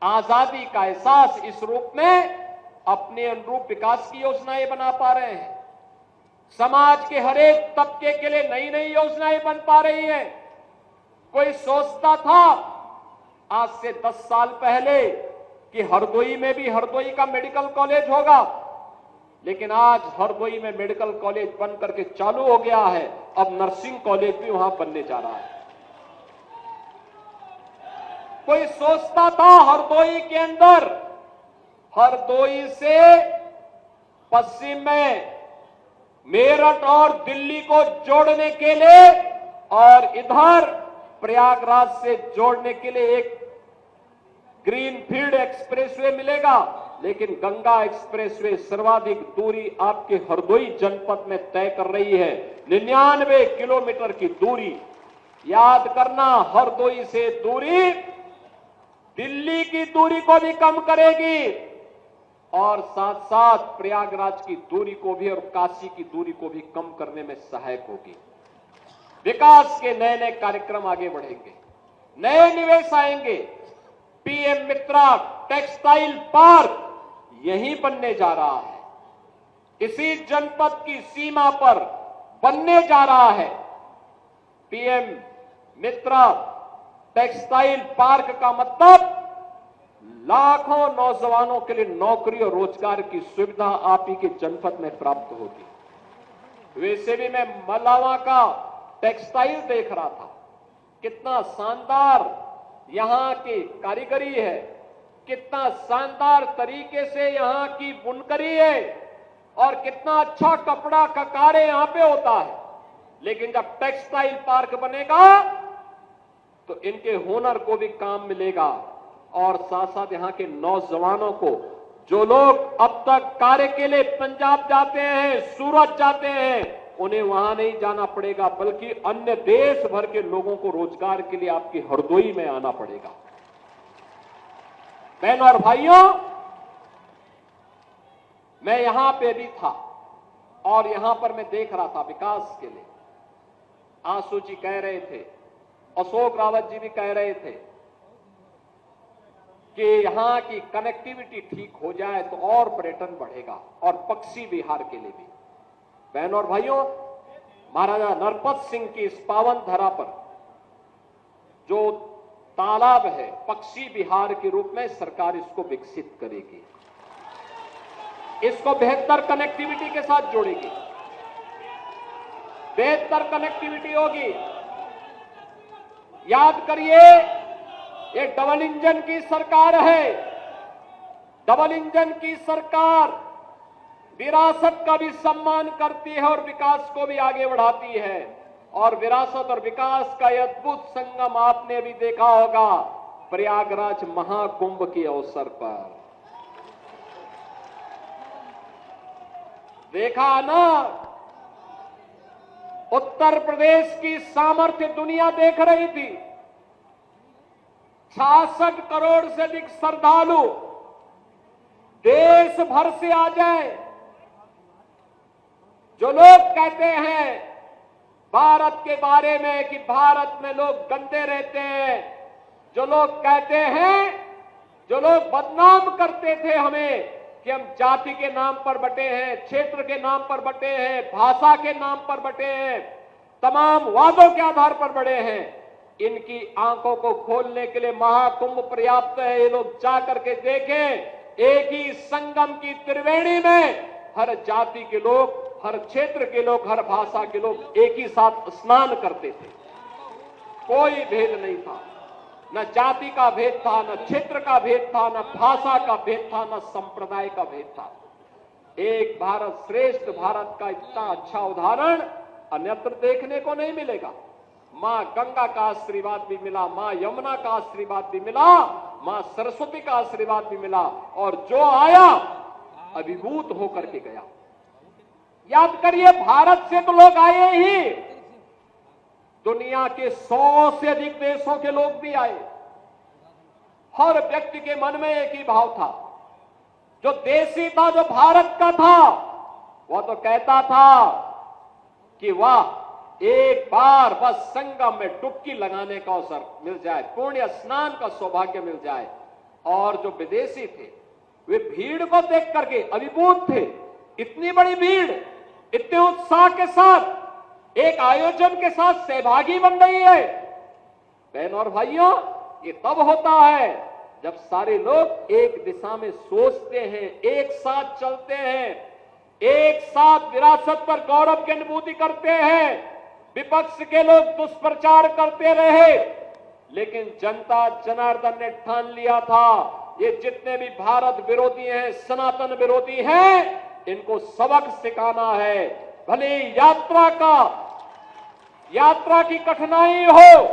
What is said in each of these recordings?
आजादी का एहसास इस रूप में अपने अनुरूप विकास की योजनाएं बना पा रहे हैं। समाज के हर एक तबके के लिए नई नई योजनाएं बन पा रही है। कोई सोचता था आज से 10 साल पहले कि हरदोई में भी हरदोई का मेडिकल कॉलेज होगा, लेकिन आज हरदोई में मेडिकल कॉलेज बन करके चालू हो गया है। अब नर्सिंग कॉलेज भी वहां बनने जा रहा है। कोई सोचता था हरदोई के अंदर, हरदोई से पश्चिम में मेरठ और दिल्ली को जोड़ने के लिए और इधर प्रयागराज से जोड़ने के लिए एक ग्रीनफील्ड एक्सप्रेसवे मिलेगा, लेकिन गंगा एक्सप्रेसवे सर्वाधिक दूरी आपके हरदोई जनपद में तय कर रही है। 99 किलोमीटर की दूरी। याद करना, हरदोई से दूरी दिल्ली की दूरी को भी कम करेगी और साथ साथ प्रयागराज की दूरी को भी और काशी की दूरी को भी कम करने में सहायक होगी। विकास के नए नए कार्यक्रम आगे बढ़ेंगे, नए निवेश आएंगे। पीएम मित्रा टेक्सटाइल पार्क यहीं बनने जा रहा है, इसी जनपद की सीमा पर बनने जा रहा है। पीएम मित्रा टेक्सटाइल पार्क का मतलब लाखों नौजवानों के लिए नौकरी और रोजगार की सुविधा आप ही के जनपद में प्राप्त होगी। वैसे भी मैं मलावा का टेक्सटाइल देख रहा था, कितना शानदार यहां की कारीगरी है, कितना शानदार तरीके से यहां की बुनकरी है और कितना अच्छा कपड़ा का कार्य यहां पे होता है। लेकिन जब टेक्सटाइल पार्क बनेगा तो इनके हुनर को भी काम मिलेगा और साथ साथ यहां के नौजवानों को, जो लोग अब तक कार्य के लिए पंजाब जाते हैं, सूरत जाते हैं, उन्हें वहां नहीं जाना पड़ेगा, बल्कि अन्य देश भर के लोगों को रोजगार के लिए आपकी हरदोई में आना पड़ेगा। बहनों और भाइयों, मैं यहां पे भी था और यहां पर मैं देख रहा था विकास के लिए। आंसू जी कह रहे थे, अशोक रावत जी भी कह रहे थे कि यहां की कनेक्टिविटी ठीक हो जाए तो और पर्यटन बढ़ेगा और पक्षी विहार के लिए भी। बहनों और भाइयों, महाराजा नरपत सिंह की इस पावन धरा पर जो तालाब है, पक्षी विहार के रूप में सरकार इसको विकसित करेगी, इसको बेहतर कनेक्टिविटी के साथ जोड़ेगी, बेहतर कनेक्टिविटी होगी। याद करिए, ये डबल इंजन की सरकार है। डबल इंजन की सरकार विरासत का भी सम्मान करती है और विकास को भी आगे बढ़ाती है। और विरासत और विकास का यह अद्भुत संगम आपने भी देखा होगा प्रयागराज महाकुंभ के अवसर पर। देखा ना, उत्तर प्रदेश की सामर्थ्य दुनिया देख रही थी। 66 करोड़ से अधिक श्रद्धालु देश भर से आ जाए। जो लोग कहते हैं भारत के बारे में कि भारत में लोग गंदे रहते हैं, जो लोग कहते हैं, जो लोग बदनाम करते थे हमें कि हम जाति के नाम पर बटे हैं, क्षेत्र के नाम पर बटे हैं, भाषा के नाम पर बटे हैं, तमाम वादों के आधार पर बड़े हैं, इनकी आंखों को खोलने के लिए महाकुंभ पर्याप्त है। ये लोग जा करके देखें, एक ही संगम की त्रिवेणी में हर जाति के लोग, हर क्षेत्र के लोग, हर भाषा के लोग एक ही साथ स्नान करते थे। कोई भेद नहीं था, न जाति का भेद था, न क्षेत्र का भेद था, न भाषा का भेद था, न संप्रदाय का भेद था। एक भारत श्रेष्ठ भारत का इतना अच्छा उदाहरण अन्यत्र देखने को नहीं मिलेगा। मां गंगा का आशीर्वाद भी मिला, मां यमुना का आशीर्वाद भी मिला, मां सरस्वती का आशीर्वाद भी मिला, और जो आया अभिभूत होकर के गया। याद करिए, भारत से तो लोग आए ही, दुनिया के 100 से अधिक देशों के लोग भी आए। हर व्यक्ति के मन में एक ही भाव था, जो देशी था, जो भारत का था, वह तो कहता था कि वाह, एक बार बस संगम में डुबकी लगाने का अवसर मिल जाए, पुण्य स्नान का सौभाग्य मिल जाए। और जो विदेशी थे वे भीड़ को देख करके अभिभूत थे। इतनी बड़ी भीड़ इतने उत्साह के साथ एक आयोजन के साथ सहभागी बन रही है। बहनों और भाइयों, ये तब होता है जब सारे लोग एक दिशा में सोचते हैं, एक साथ चलते हैं, एक साथ विरासत पर गौरव की अनुभूति करते हैं। विपक्ष के लोग दुष्प्रचार करते रहे, लेकिन जनता जनार्दन ने ठान लिया था ये जितने भी भारत विरोधी हैं, सनातन विरोधी हैं, इनको सबक सिखाना है। भले यात्रा की कठिनाई हो,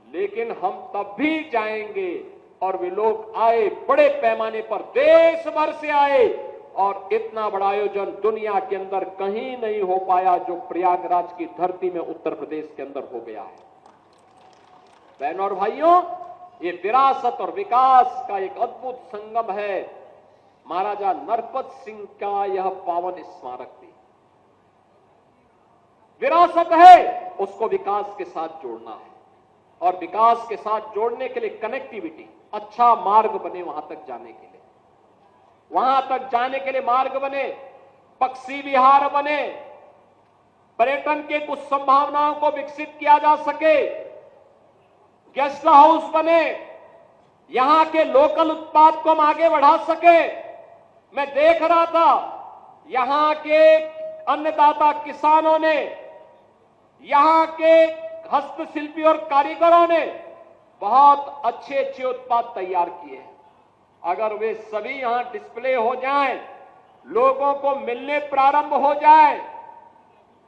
लेकिन हम तब भी जाएंगे। और वे लोग आए, बड़े पैमाने पर देश भर से आए, और इतना बड़ा आयोजन दुनिया के अंदर कहीं नहीं हो पाया जो प्रयागराज की धरती में उत्तर प्रदेश के अंदर हो गया है। बहनों और भाइयों, ये विरासत और विकास का एक अद्भुत संगम है। महाराजा नरपत सिंह का यह पावन स्मारक भी विरासत है, उसको विकास के साथ जोड़ना है। और विकास के साथ जोड़ने के लिए कनेक्टिविटी, अच्छा मार्ग बने वहां तक जाने के लिए, वहां तक जाने के लिए मार्ग बने, पक्षी विहार बने, पर्यटन के कुछ संभावनाओं को विकसित किया जा सके, गेस्ट हाउस बने, यहां के लोकल उत्पाद को हम आगे बढ़ा सके। मैं देख रहा था यहां के अन्नदाता किसानों ने, यहां के हस्तशिल्पी और कारीगरों ने बहुत अच्छे अच्छे उत्पाद तैयार किए हैं। अगर वे सभी यहां डिस्प्ले हो जाएं, लोगों को मिलने प्रारंभ हो जाए,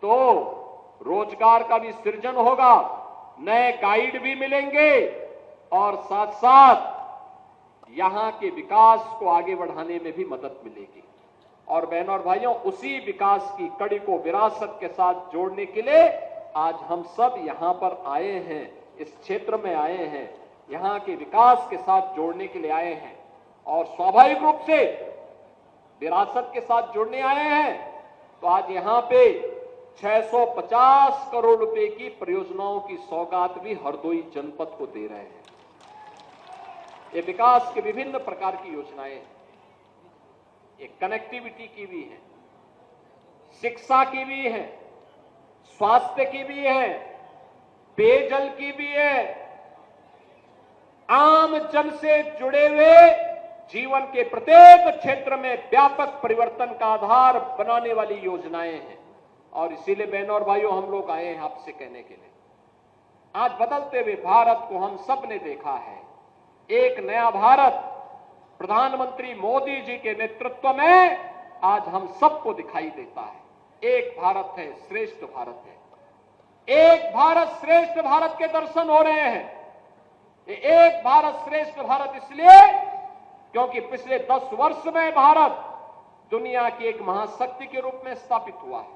तो रोजगार का भी सृजन होगा, नए गाइड भी मिलेंगे, और साथ साथ यहां के विकास को आगे बढ़ाने में भी मदद मिलेगी। और बहनों और भाइयों, उसी विकास की कड़ी को विरासत के साथ जोड़ने के लिए आज हम सब यहां पर आए हैं, इस क्षेत्र में आए हैं, यहां के विकास के साथ जोड़ने के लिए आए हैं, और स्वाभाविक रूप से विरासत के साथ जुड़ने आए हैं। तो आज यहां पे 650 करोड़ रुपए की परियोजनाओं की सौगात भी हरदोई जनपद को दे रहे हैं। ये विकास के विभिन्न प्रकार की योजनाएं हैं, ये कनेक्टिविटी की भी है, शिक्षा की भी है, स्वास्थ्य की भी है, पेयजल की भी है, आम जन से जुड़े हुए जीवन के प्रत्येक क्षेत्र में व्यापक परिवर्तन का आधार बनाने वाली योजनाएं हैं। और इसीलिए बहनों और भाइयों, हम लोग आए हैं आपसे कहने के लिए, आज बदलते हुए भारत को हम सब ने देखा है। एक नया भारत प्रधानमंत्री मोदी जी के नेतृत्व में आज हम सबको दिखाई देता है। एक भारत है, श्रेष्ठ भारत है। एक भारत श्रेष्ठ भारत के दर्शन हो रहे हैं। ये एक भारत श्रेष्ठ भारत इसलिए क्योंकि पिछले 10 वर्ष में भारत दुनिया की एक महाशक्ति के रूप में स्थापित हुआ है।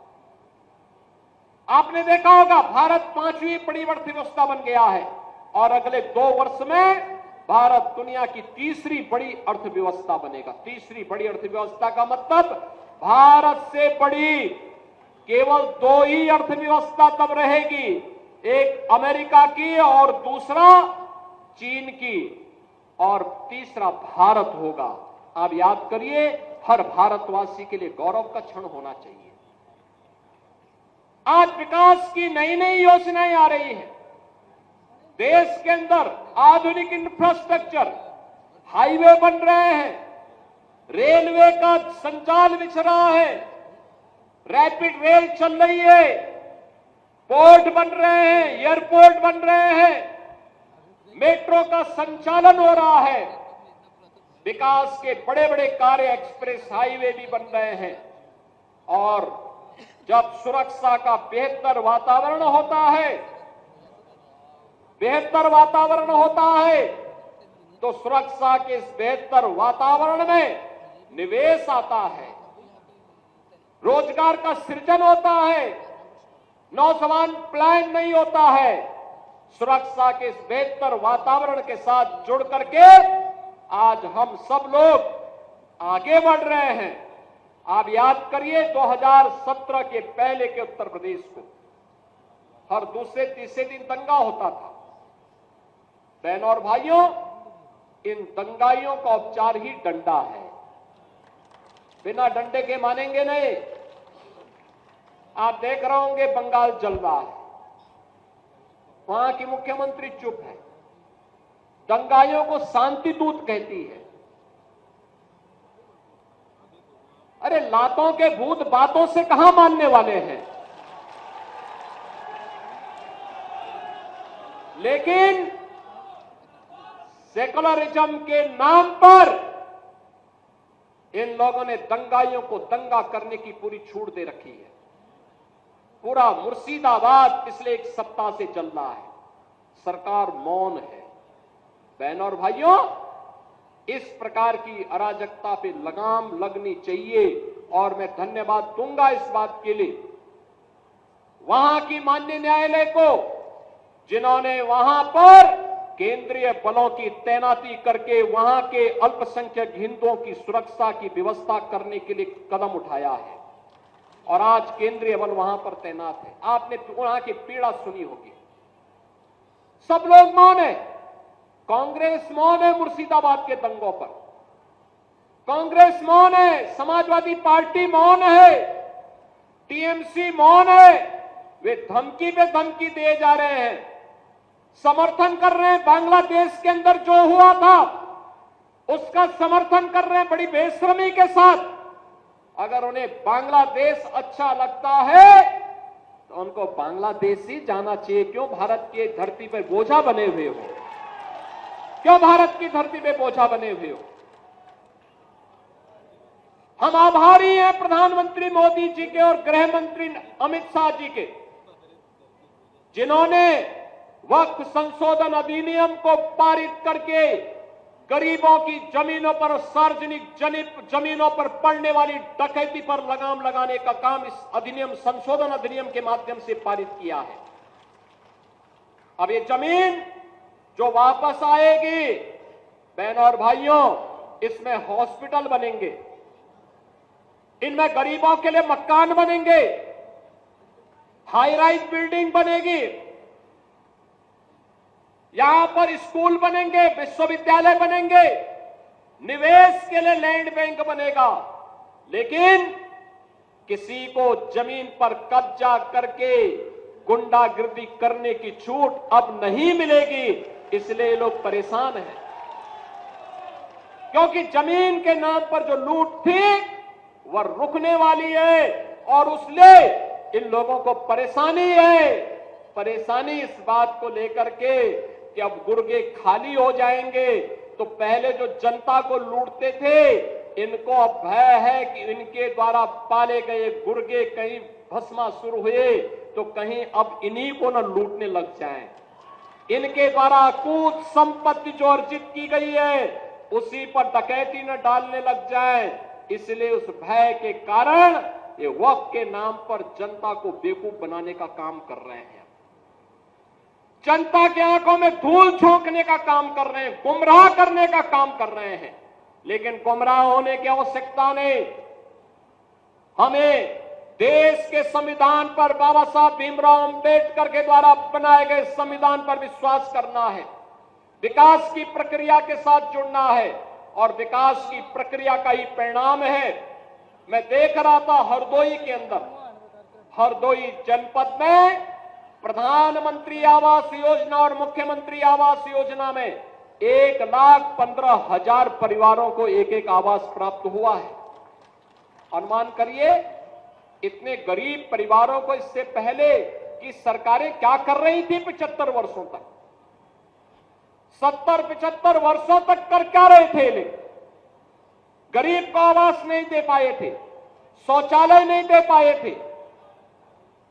आपने देखा होगा भारत 5वीं बड़ी अर्थव्यवस्था बन गया है, और अगले 2 वर्ष में भारत दुनिया की 3री बड़ी अर्थव्यवस्था बनेगा। 3री बड़ी अर्थव्यवस्था का मतलब भारत से बड़ी केवल 2 ही अर्थव्यवस्था तब रहेगी, एक अमेरिका की और दूसरा चीन की, और तीसरा भारत होगा। आप याद करिए, हर भारतवासी के लिए गौरव का क्षण होना चाहिए। आज विकास की नई नई योजनाएं आ रही हैं। देश के अंदर आधुनिक इंफ्रास्ट्रक्चर, हाईवे बन रहे हैं, रेलवे का संचार बिछ रहा है, रैपिड रेल चल रही है, पोर्ट बन रहे हैं, एयरपोर्ट बन रहे हैं, मेट्रो का संचालन हो रहा है, विकास के बड़े बड़े कार्य, एक्सप्रेस हाईवे भी बन रहे हैं। और जब सुरक्षा का बेहतर वातावरण होता है, तो सुरक्षा के इस बेहतर वातावरण में निवेश आता है, रोजगार का सृजन होता है, नौजवान प्लान नहीं होता है। सुरक्षा के इस बेहतर वातावरण के साथ जुड़ करके आज हम सब लोग आगे बढ़ रहे हैं। आप याद करिए 2017 के पहले के उत्तर प्रदेश को हर दूसरे तीसरे दिन दंगा होता था। बहनों और भाइयों, इन दंगाइयों का उपचार ही डंडा है। बिना डंडे के मानेंगे नहीं। आप देख रहे होंगे बंगाल जल रहा है, वहां की मुख्यमंत्री चुप है, दंगाइयों को शांति दूत कहती है। अरे लातों के भूत बातों से कहां मानने वाले हैं। लेकिन सेकुलरिज्म के नाम पर इन लोगों ने दंगाइयों को दंगा करने की पूरी छूट दे रखी है। पूरा मुर्शिदाबाद पिछले एक सप्ताह से चल रहा है, सरकार मौन है। बहनों और भाइयों, इस प्रकार की अराजकता पे लगाम लगनी चाहिए और मैं धन्यवाद दूंगा इस बात के लिए वहां की माननीय न्यायालय को, जिन्होंने वहां पर केंद्रीय बलों की तैनाती करके वहां के अल्पसंख्यक हिंदुओं की सुरक्षा की व्यवस्था करने के लिए कदम उठाया है और आज केंद्रीय बल वहां पर तैनात है। आपने वहां की पीड़ा सुनी होगी। सब लोग मौन है। कांग्रेस मौन है मुर्शिदाबाद के दंगों पर, कांग्रेस मौन है, समाजवादी पार्टी मौन है, टीएमसी मौन है। वे धमकी पे धमकी दिए जा रहे हैं, समर्थन कर रहे हैं। बांग्लादेश के अंदर जो हुआ था उसका समर्थन कर रहे हैं बड़ी बेशर्मी के साथ। अगर उन्हें बांग्लादेश अच्छा लगता है तो उनको बांग्लादेश ही जाना चाहिए। क्यों भारत की धरती पर बोझा बने हुए हो? क्यों भारत की धरती पे बोझा बने हुए हो? हम आभारी हैं प्रधानमंत्री मोदी जी के और गृह मंत्री अमित शाह जी के, जिन्होंने वक्फ संशोधन अधिनियम को पारित करके गरीबों की जमीनों पर, सार्वजनिक जमीनों पर पड़ने वाली डकैती पर लगाम लगाने का काम इस अधिनियम, संशोधन अधिनियम के माध्यम से पारित किया है। अब ये जमीन जो वापस आएगी, बहनों और भाइयों, इसमें हॉस्पिटल बनेंगे, इनमें गरीबों के लिए मकान बनेंगे, हाई राइज बिल्डिंग बनेगी, यहां पर स्कूल बनेंगे, विश्वविद्यालय बनेंगे, निवेश के लिए लैंड बैंक बनेगा। लेकिन किसी को जमीन पर कब्जा करके गुंडागिर्दी करने की छूट अब नहीं मिलेगी। इसलिए ये लोग परेशान हैं, क्योंकि जमीन के नाम पर जो लूट थी वह रुकने वाली है और उसलिए इन लोगों को परेशानी है। परेशानी इस बात को लेकर के कि अब गुर्गे खाली हो जाएंगे। तो पहले जो जनता को लूटते थे, इनको अब भय है कि इनके द्वारा पाले गए गुर्गे कहीं भस्मासुर हुए तो कहीं अब इन्हीं को न लूटने लग जाएं। इनके द्वारा अकूत संपत्ति जो अर्जित की गई है उसी पर डकैती न डालने लग जाए। इसलिए उस भय के कारण ये वक्फ के नाम पर जनता को बेवकूफ बनाने का काम कर रहे हैं, जनता के आंखों में धूल झोंकने का काम कर रहे हैं, गुमराह करने का काम कर रहे हैं। लेकिन गुमराह होने की आवश्यकता नहीं। हमें देश के संविधान पर, बाबा साहब भीमराव अंबेडकर के द्वारा बनाए गए संविधान पर विश्वास करना है, विकास की प्रक्रिया के साथ जुड़ना है और विकास की प्रक्रिया का ही परिणाम है। मैं देख रहा था हरदोई के अंदर, हरदोई जनपद में प्रधानमंत्री आवास योजना और मुख्यमंत्री आवास योजना में 1,15,000 परिवारों को एक एक आवास प्राप्त हुआ है। अनुमान करिए इतने गरीब परिवारों को इससे पहले की सरकारें क्या कर रही थी 75 वर्षों तक, 70-75 वर्षों तक कर क्या रहे थे। लेकिन गरीब को आवास नहीं दे पाए थे, शौचालय नहीं दे पाए थे,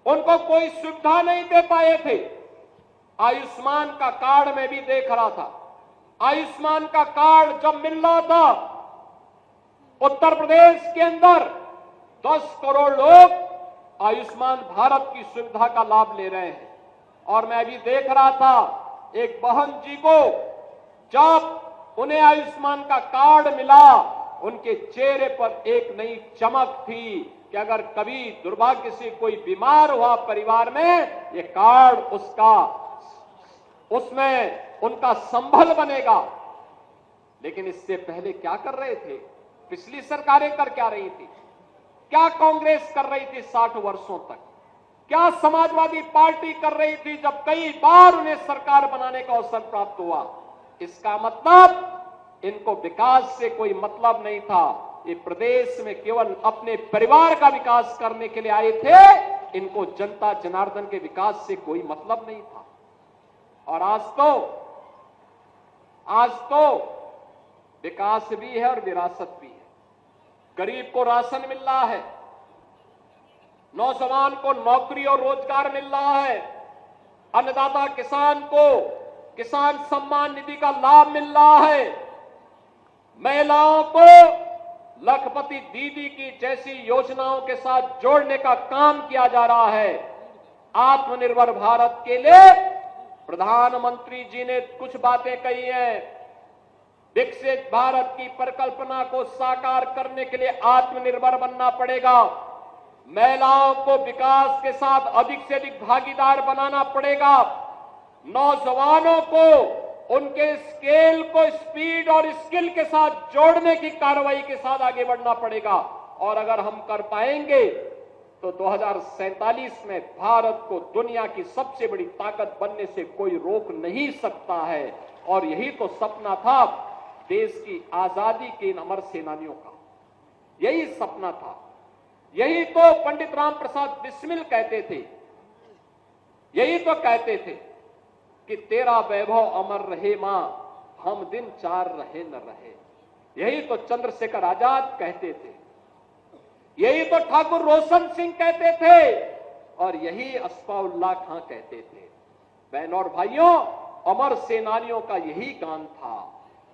उनको कोई सुविधा नहीं दे पाए थे। आयुष्मान का कार्ड में भी देख रहा था, आयुष्मान का कार्ड जब मिल रहा था उत्तर प्रदेश के अंदर 10 करोड़ लोग आयुष्मान भारत की सुविधा का लाभ ले रहे हैं। और मैं भी देख रहा था एक बहन जी को, जब उन्हें आयुष्मान का कार्ड मिला, उनके चेहरे पर एक नई चमक थी कि अगर कभी दुर्भाग्य से कोई बीमार हुआ परिवार में, ये कार्ड उसमें उनका संबल बनेगा। लेकिन इससे पहले क्या कर रहे थे? पिछली सरकारें कर क्या रही थी? क्या कांग्रेस कर रही थी 60 वर्षों तक? क्या समाजवादी पार्टी कर रही थी जब कई बार उन्हें सरकार बनाने का अवसर प्राप्त हुआ? इसका मतलब इनको विकास से कोई मतलब नहीं था। ये प्रदेश में केवल अपने परिवार का विकास करने के लिए आए थे। इनको जनता जनार्दन के विकास से कोई मतलब नहीं था। और आज तो विकास भी है और विरासत भी है। गरीब को राशन मिल रहा है, नौजवान को नौकरी और रोजगार मिल रहा है, अन्नदाता किसान को किसान सम्मान निधि का लाभ मिल रहा है, महिलाओं को लखपति दीदी की जैसी योजनाओं के साथ जोड़ने का काम किया जा रहा है। आत्मनिर्भर भारत के लिए प्रधानमंत्री जी ने कुछ बातें कही हैं। विकसित भारत की परिकल्पना को साकार करने के लिए आत्मनिर्भर बनना पड़ेगा। महिलाओं को विकास के साथ अधिक से अधिक भागीदार बनाना पड़ेगा। नौजवानों को उनके स्केल को स्पीड और स्किल के साथ जोड़ने की कार्रवाई के साथ आगे बढ़ना पड़ेगा। और अगर हम कर पाएंगे तो 2047 में भारत को दुनिया की सबसे बड़ी ताकत बनने से कोई रोक नहीं सकता है। और यही तो सपना था देश की आजादी के इन अमर सेनानियों का, यही सपना था। यही तो पंडित राम प्रसाद बिस्मिल कहते थे, यही तो कहते थे कि तेरा वैभव अमर रहे मां, हम दिन चार रहे न रहे। यही तो चंद्रशेखर आजाद कहते थे, यही तो ठाकुर रोशन सिंह कहते थे, और यही अस्फाउल्लाह खां कहते थे। बहनों और भाइयों, अमर सेनानियों का यही गान था।